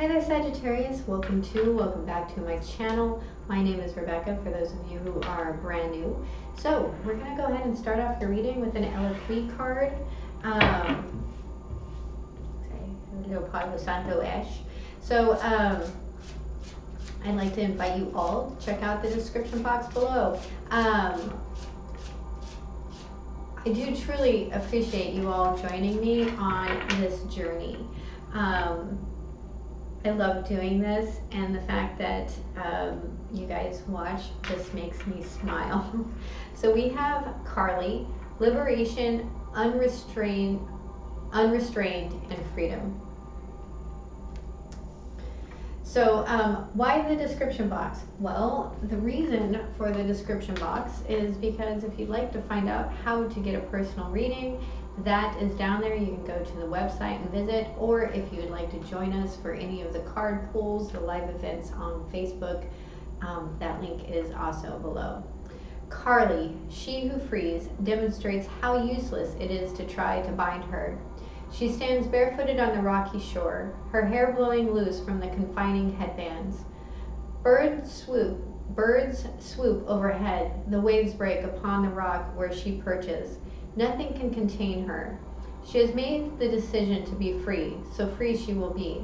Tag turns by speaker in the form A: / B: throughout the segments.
A: Hi there, Sagittarius. Welcome back to my channel. My name is Rebecca, for those of you who are brand new. So we're going to go ahead and start off your reading with an Eloquy card. Little Palo Santo Ash. So I'd like to invite you all to check out the description box below. I do truly appreciate you all joining me on this journey. I love doing this, and the fact that you guys watch just makes me smile. So we have Carly, liberation, unrestrained, and freedom. So why the description box? Well, the reason for the description box is because if you'd like to find out how to get a personal reading, that is down there. You can go to the website and visit, or if you would like to join us for any of the card pulls, the live events on Facebook, that link is also below. Carly, she who frees, demonstrates how useless it is to try to bind her. She stands barefooted on the rocky shore, her hair blowing loose from the confining headbands. Birds swoop overhead, the waves break upon the rock where she perches. Nothing can contain her. She has made the decision to be free, so free she will be.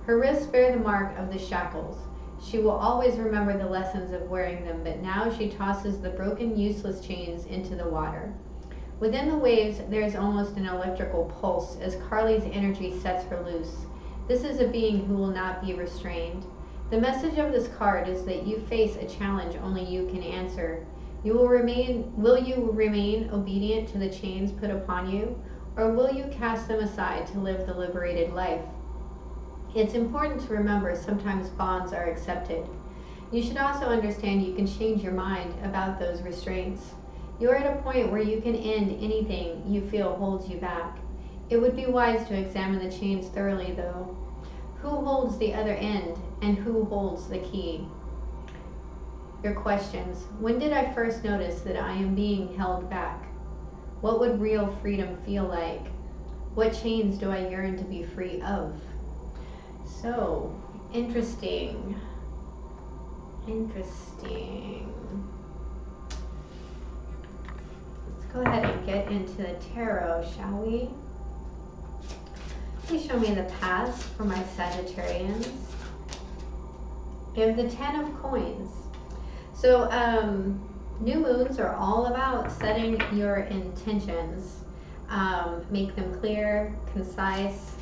A: Her wrists bear the mark of the shackles. She will always remember the lessons of wearing them, but now she tosses the broken, useless chains into the water. Within the waves, there is almost an electrical pulse as Carly's energy sets her loose. This is a being who will not be restrained. The message of this card is that you face a challenge only you can answer. Will you remain obedient to the chains put upon you, or will you cast them aside to live the liberated life? It's important to remember sometimes bonds are accepted. You should also understand you can change your mind about those restraints. You're at a point where you can end anything you feel holds you back. It would be wise to examine the chains thoroughly, though. Who holds the other end, and who holds the key? Your questions. When did I first notice that I am being held back? What would real freedom feel like? What chains do I yearn to be free of? So, interesting. Let's go ahead and get into the tarot, shall we? Please show me the past for my Sagittarians. We have the 10 of Coins. So new moons are all about setting your intentions. Make them clear, concise.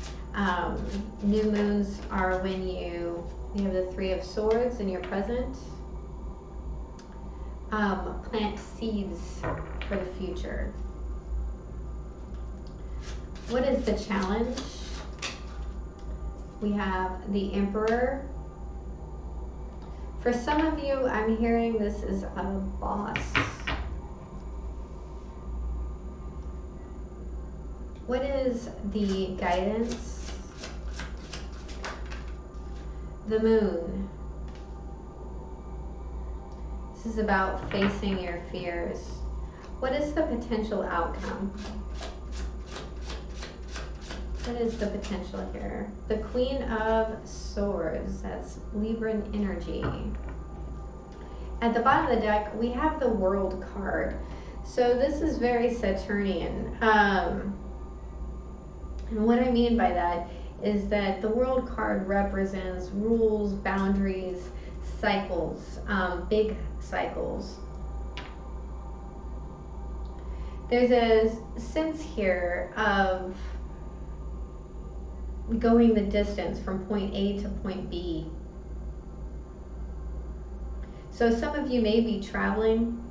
A: New moons are when you have the 3 of Swords in your present. Plant seeds for the future. What is the challenge? We have the Emperor. For some of you, I'm hearing this is a boss. What is the guidance? The Moon. This is about facing your fears. What is the potential outcome? What is the potential here? The Queen of Swords, that's Libran energy. At the bottom of the deck, we have the World card. So this is very Saturnian. And what I mean by that is that the World card represents rules, boundaries, cycles, big cycles. There's a sense here of going the distance from point A to point B. So some of you may be traveling,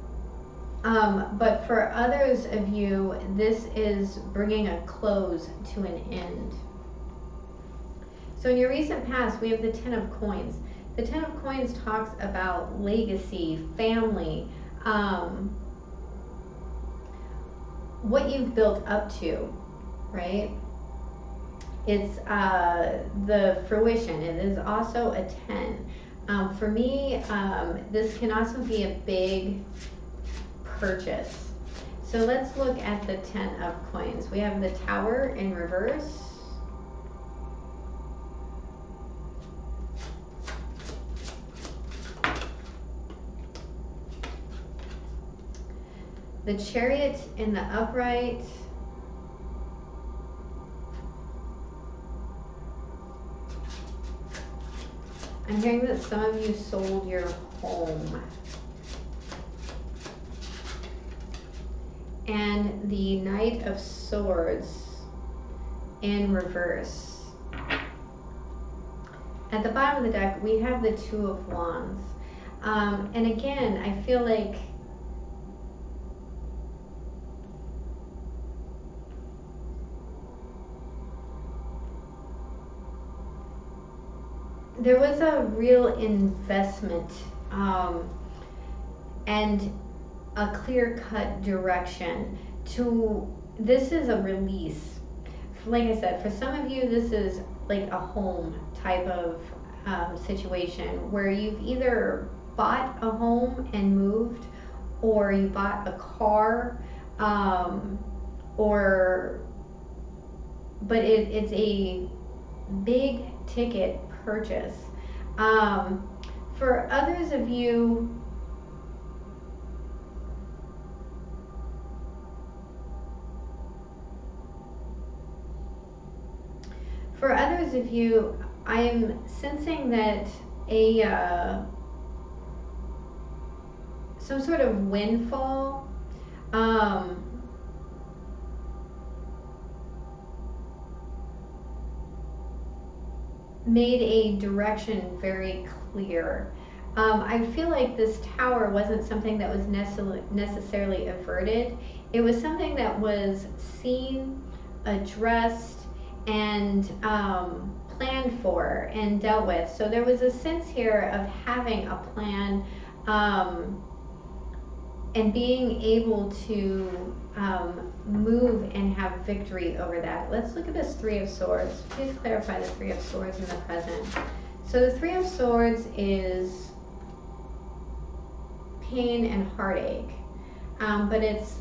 A: but for others of you, this is bringing a close to an end. So in your recent past, we have the 10 of Coins. The 10 of Coins talks about legacy, family, what you've built up to, right? It's the fruition. It is also a 10. For me, this can also be a big purchase. So let's look at the 10 of Coins. We have the Tower in reverse. the Chariot in the upright. I'm hearing that some of you sold your home. And the Knight of Swords in reverse. At the bottom of the deck, we have the Two of Wands. And again, I feel like there was a real investment and a clear-cut direction to, this is a release. Like I said, for some of you, this is like a home type of situation where you've either bought a home and moved, or you bought a car, but it's a big ticket purchase. For others of you, I am sensing that some sort of windfall made a direction very clear. I feel like this tower wasn't something that was necessarily averted. It was something that was seen, addressed, and planned for and dealt with. So there was a sense here of having a plan and being able to move and have victory over that. Let's look at this Three of Swords. Please clarify the Three of Swords in the present. So the Three of Swords is pain and heartache, but it's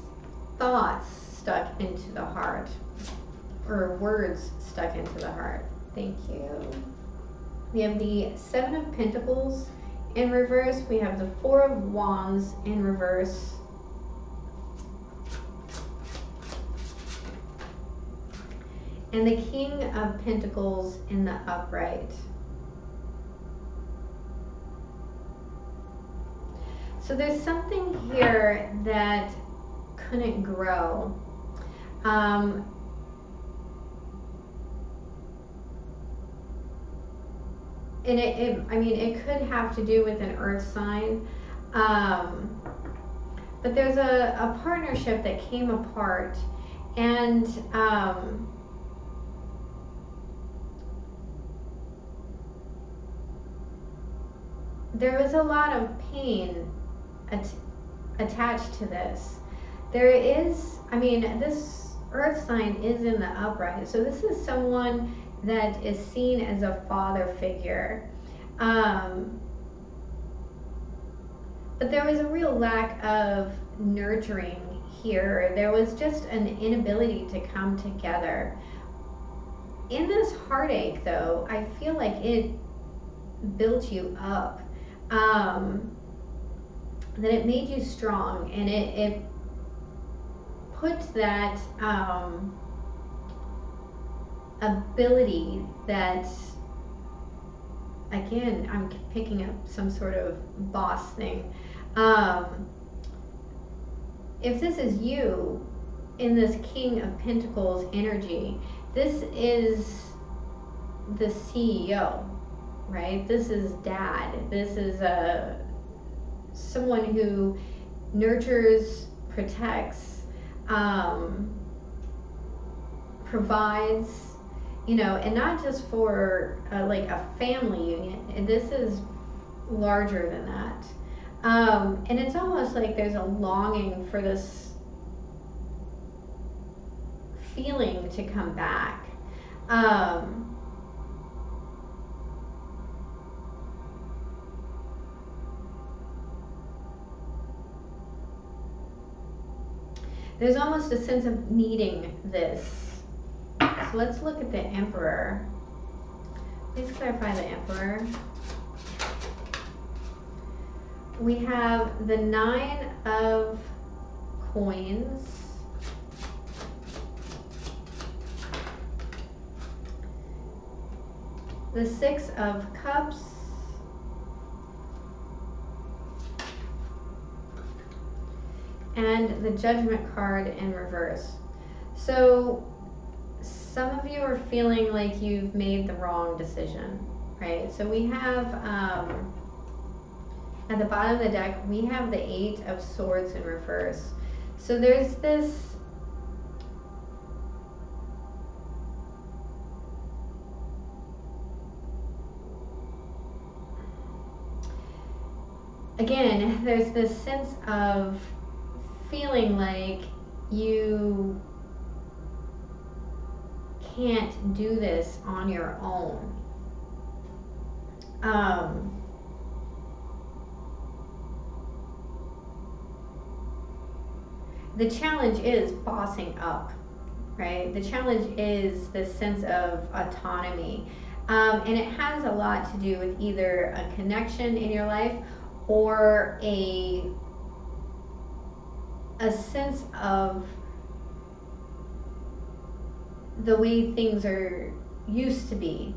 A: thoughts stuck into the heart, or words stuck into the heart. Thank you. We have the Seven of Pentacles in reverse. We have the Four of Wands in reverse. And the King of Pentacles in the upright. So there's something here that couldn't grow. And I mean, it could have to do with an earth sign. But there's a partnership that came apart, and there was a lot of pain attached to this. There is, I mean, this earth sign is in the upright, so this is someone that is seen as a father figure. But there was a real lack of nurturing here. There was just an inability to come together. In this heartache, though, I feel like it built you up. That it made you strong, and it put that ability that, again, I'm picking up some sort of boss thing. If this is you in this King of Pentacles energy, this is the CEO, right? This is dad. This is someone who nurtures, protects, provides, you know, and not just for like a family union. And this is larger than that. And it's almost like there's a longing for this feeling to come back. There's almost a sense of needing this. So let's look at the Emperor. Please clarify the Emperor. We have the Nine of coins. The Six of Cups. And the Judgment card in reverse. So some of you are feeling like you've made the wrong decision, right? So we have, at the bottom of the deck, we have the Eight of Swords in reverse. So there's this again, there's this sense of feeling like you can't do this on your own. The challenge is bossing up, right? The challenge is this sense of autonomy. And it has a lot to do with either a connection in your life or a sense of the way things are used to be.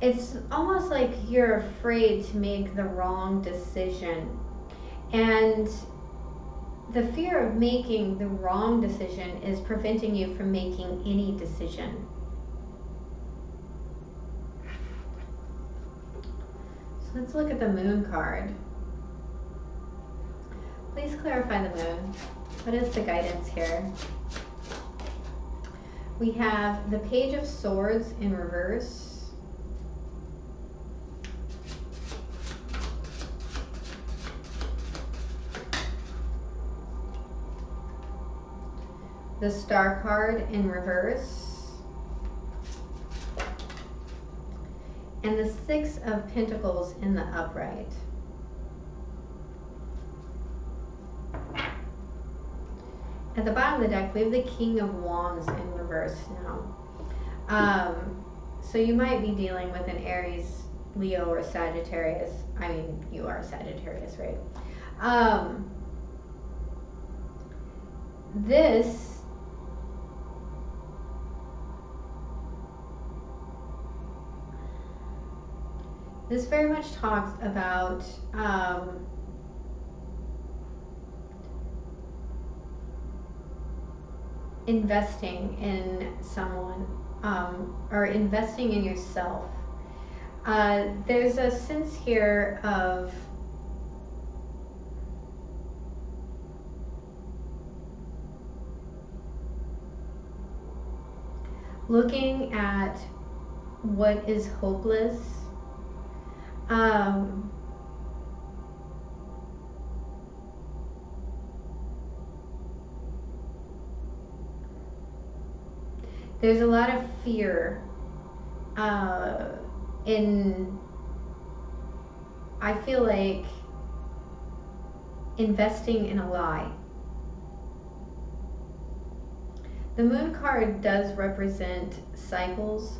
A: It's almost like you're afraid to make the wrong decision. And the fear of making the wrong decision is preventing you from making any decision. So let's look at the Moon card. Please clarify the Moon. What is the guidance here? We have the Page of Swords in reverse. The Star card in reverse, and the Six of Pentacles in the upright. At the bottom of the deck, we have the King of Wands in reverse now. So you might be dealing with an Aries, Leo, or Sagittarius. I mean, you are Sagittarius, right? This very much talks about investing in someone or investing in yourself. There's a sense here of looking at what is hopeless. There's a lot of fear in, I feel like, investing in a lie. The Moon card does represent cycles.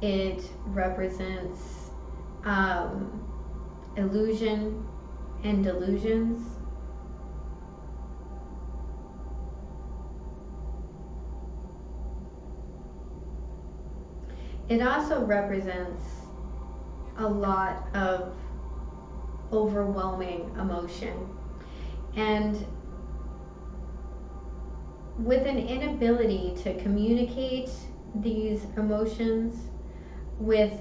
A: It represents illusion and delusions. It also represents a lot of overwhelming emotion, and with an inability to communicate these emotions with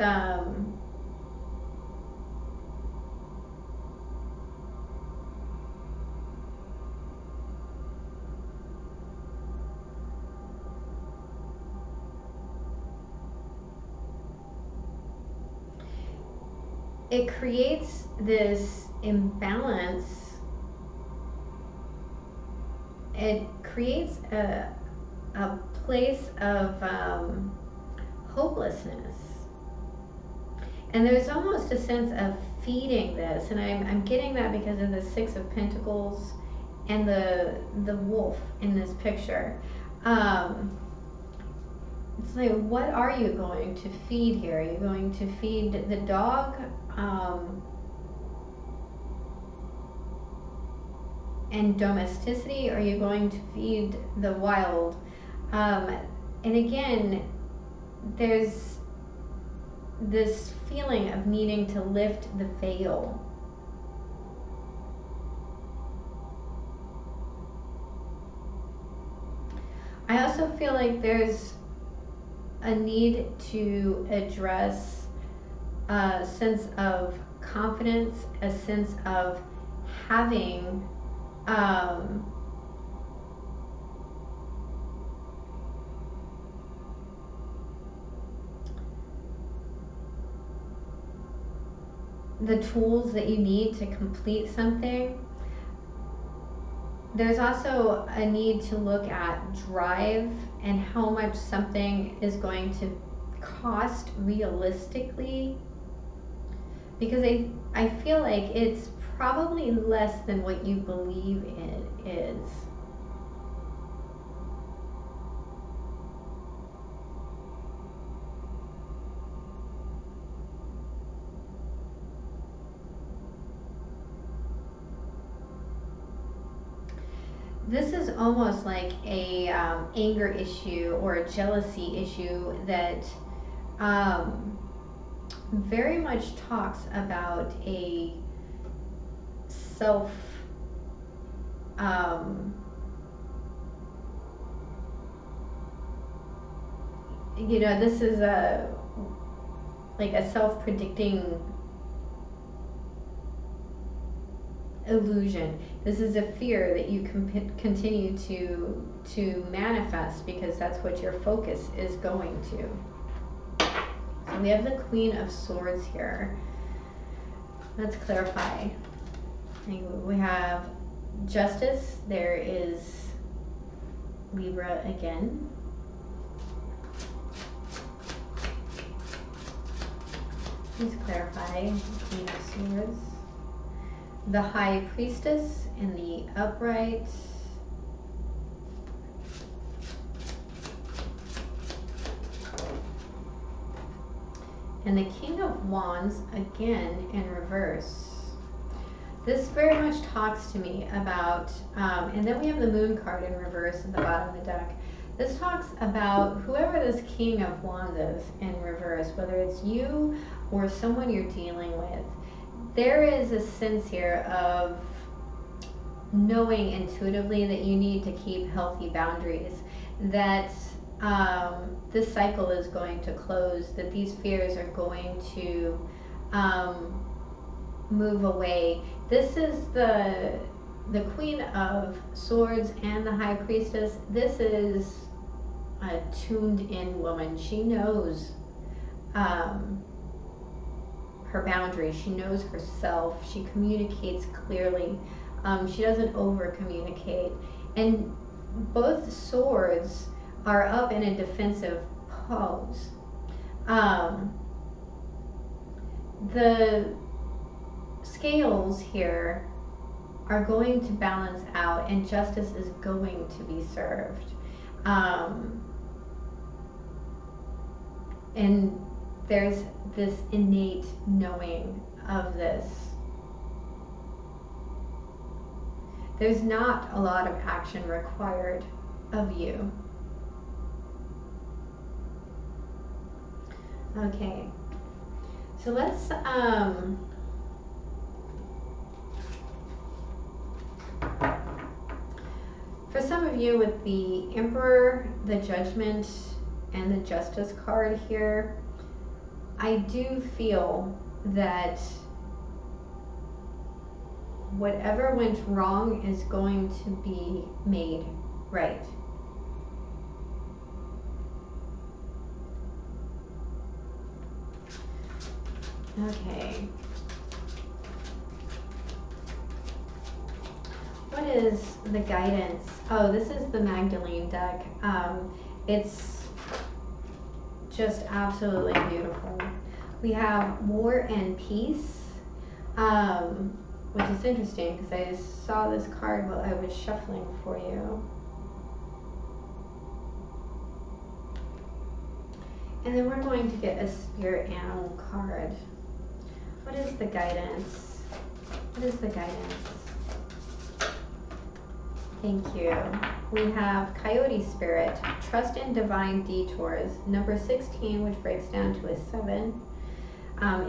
A: it creates this imbalance. It creates a place of hopelessness. And there's almost a sense of feeding this, and I'm getting that because of the Six of Pentacles and the wolf in this picture. It's like, what are you going to feed here? Are you going to feed the dog? And domesticity? Are you going to feed the wild? And again, there's this feeling of needing to lift the veil. I also feel like there's a need to address a sense of confidence, a sense of having the tools that you need to complete something. There's also a need to look at drive and how much something is going to cost realistically, because I feel like it's probably less than what you believe it is. This is almost like a anger issue or a jealousy issue that very much talks about a self you know, this is like a self-predicting illusion. This is a fear that you continue to manifest because that's what your focus is going to. So we have the Queen of Swords here. Let's clarify. We have Justice. There is Libra again. Please clarify. Queen of Swords. The High Priestess in the upright. And the King of Wands again in reverse. This very much talks to me about, and then we have the Moon card in reverse at the bottom of the deck. This talks about whoever this King of Wands is in reverse, whether it's you or someone you're dealing with. There is a sense here of knowing intuitively that you need to keep healthy boundaries, that this cycle is going to close, that these fears are going to move away. This is the Queen of Swords and the High Priestess. This is a tuned in woman. She knows her boundaries. She knows herself. She communicates clearly. She doesn't over communicate. And both swords are up in a defensive pose. The scales here are going to balance out and justice is going to be served. And there's this innate knowing of this. There's not a lot of action required of you. Okay, so let's for some of you with the Emperor, the Judgment, and the Justice card here, I do feel that whatever went wrong is going to be made right. Okay. What is the guidance? Oh, this is the Magdalene deck. It's just absolutely beautiful. We have War and Peace. which is interesting because I saw this card while I was shuffling for you. And then we're going to get a spirit animal card. What is the guidance? What is the guidance? Thank you. We have Coyote Spirit, trust in divine detours, number 16, which breaks down to a 7.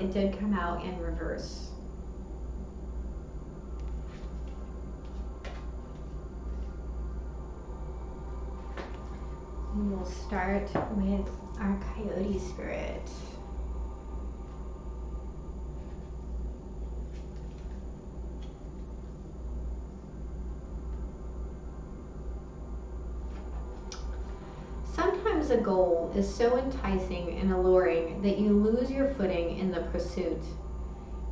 A: It did come out in reverse. We will start with our Coyote Spirit. Sometimes a goal is so enticing and alluring that you lose your footing in the pursuit.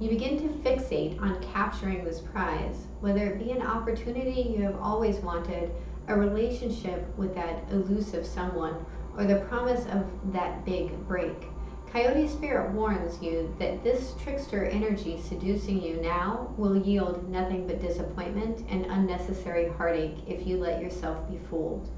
A: You begin to fixate on capturing this prize, whether it be an opportunity you have always wanted, a relationship with that elusive someone, or the promise of that big break. Coyote Spirit warns you that this trickster energy seducing you now will yield nothing but disappointment and unnecessary heartache if you let yourself be fooled.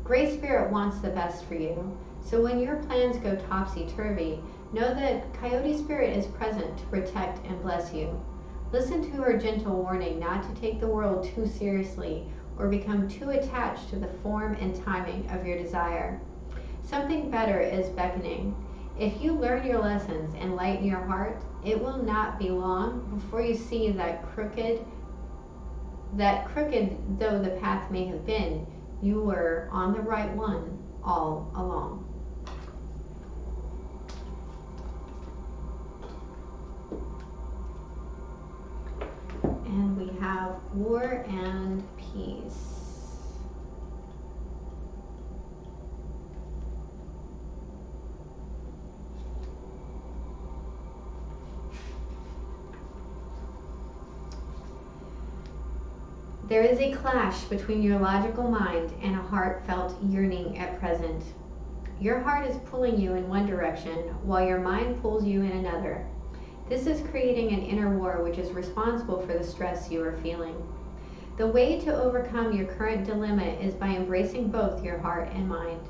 A: Gray Spirit wants the best for you, so when your plans go topsy-turvy, know that Coyote Spirit is present to protect and bless you. Listen to her gentle warning not to take the world too seriously or become too attached to the form and timing of your desire. Something better is beckoning. If you learn your lessons and lighten your heart, it will not be long before you see that crooked though the path may have been, you were on the right one all along. And we have War and Peace. There is a clash between your logical mind and a heartfelt yearning at present. Your heart is pulling you in one direction while your mind pulls you in another. This is creating an inner war which is responsible for the stress you are feeling. The way to overcome your current dilemma is by embracing both your heart and mind.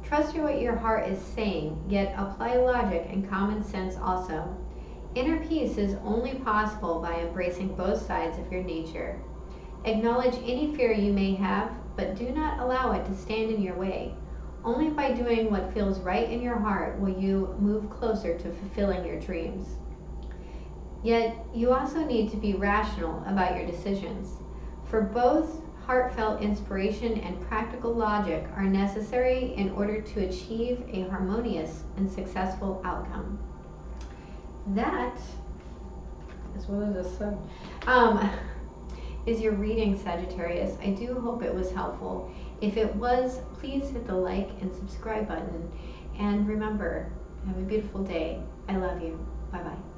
A: Trust what your heart is saying, yet apply logic and common sense also. Inner peace is only possible by embracing both sides of your nature. Acknowledge any fear you may have, but do not allow it to stand in your way. Only by doing what feels right in your heart will you move closer to fulfilling your dreams. Yet, you also need to be rational about your decisions, for both heartfelt inspiration and practical logic are necessary in order to achieve a harmonious and successful outcome. That is what is this? Is your reading, Sagittarius. I do hope it was helpful. If it was, please hit the like and subscribe button. And remember, have a beautiful day. I love you. Bye-bye.